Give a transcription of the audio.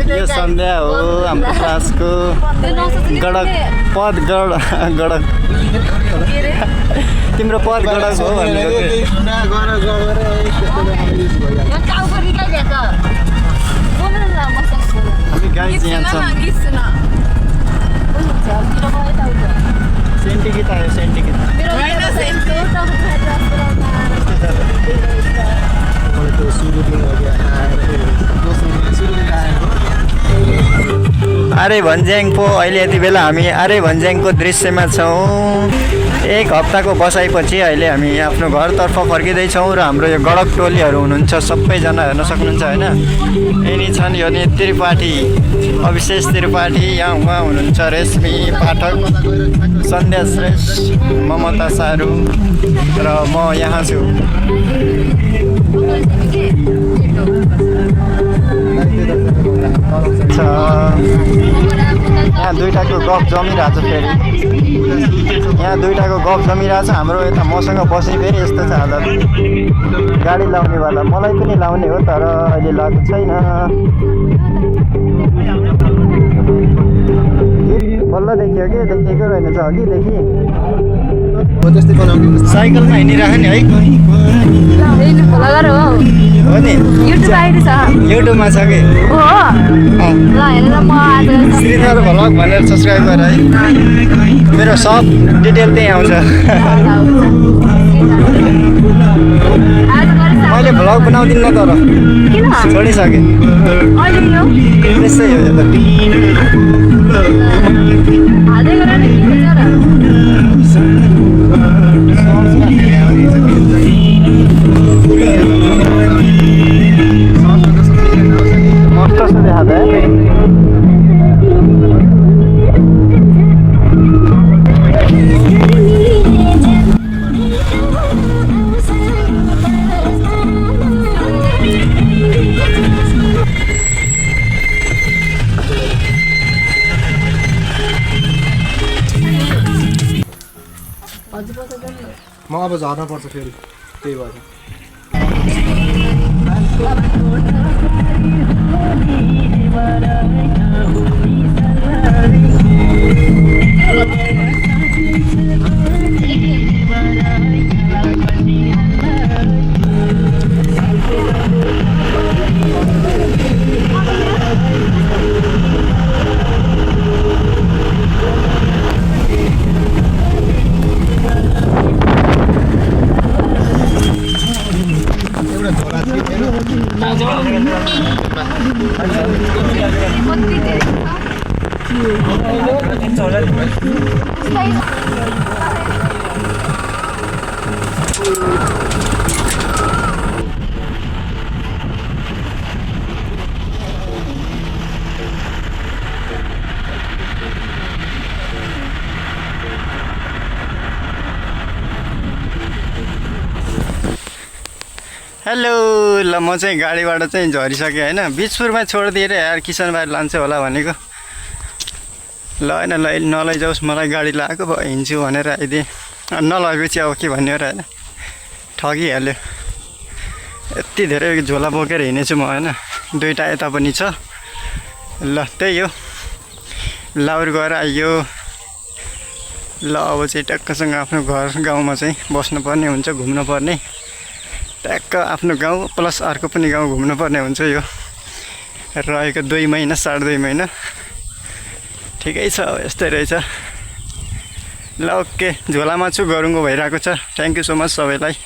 यो सन्ध्या हो हाम्रो क्लासको पद गडक तिम्रो पद गडक हो भनेको हामी गाइज यहाँ छौँ सेन्टिकित आयो सेन्टिकित आरे भन्ज्याङ पो अहिले यति बेला हामी आरे भन्ज्याङको दृश्यमा छौँ। एक हप्ताको बसाइपछि अहिले हामी आफ्नो घरतर्फ फर्किँदैछौँ र हाम्रो यो गडक टोलीहरू हुनुहुन्छ सबैजना हेर्न सक्नुहुन्छ होइन। यिनी छन् यो त्रिपाठी अभिषेक त्रिपाठी यहाँ उहाँ हुनुहुन्छ रेशमी पाठक सन्ध्या श्रेष्ठ ममता सारू र म यहाँ छु। यहाँ दुईटाको गफ जमिरहेछ फेरि यहाँ दुईटाको गफ जमिरहेछ। हाम्रो यता मसँग बस्ने फेरि यस्तो छ हालत गाडी लाउनेवाला मलाई पनि लाउने हो तर अहिले लगाएको छैन। बल्ल देखियो कि देखेको रहेनछ अघिदेखि साइकलमा हिँडिरह नि है हो नि युट्युबमा छ कि श्रीधर भ्लग भनेर सब्सक्राइब गर है मेरो सब डिटेल त्यही आउँछ। मैले भ्लग बनाउँदिनँ तर छोडिसकेँ त्यसै हो मस्त से देखाता है। म अब झर्न पर्छ फेरि त्यही भएर हेलो ल म चाहिँ गाडीबाट चाहिँ झरिसकेँ होइन बिचपुरमा छोडिदिएर यार किसन भाइ लान्छ होला भनेको ल होइन नलैजाओस् मलाई गाडी लगाएको भयो हिँड्छु भनेर आइदिएँ नलगेपछि अब के भन्ने हो र होइन ठगिहाल्यो। यति धेरै झोला बोकेर हिँडेछु म होइन दुईवटा यता पनि छ ल त्यही हो लाउर गएर आइयो ल अब चाहिँ टक्कसँग आफ्नो घर गाउँमा चाहिँ बस्नुपर्ने हुन्छ घुम्नुपर्ने ट्याक्क आफ्नो गाउँ प्लस अर्को पनि गाउँ घुम्नुपर्ने हुन्छ। यो रहेको 2 महिना 2.5 महिना ठिकै छ यस्तै रहेछ। ल ओके झोलामा छु गरुङ्गो भइरहेको छ। थ्याङ्क यू सो मच सबैलाई।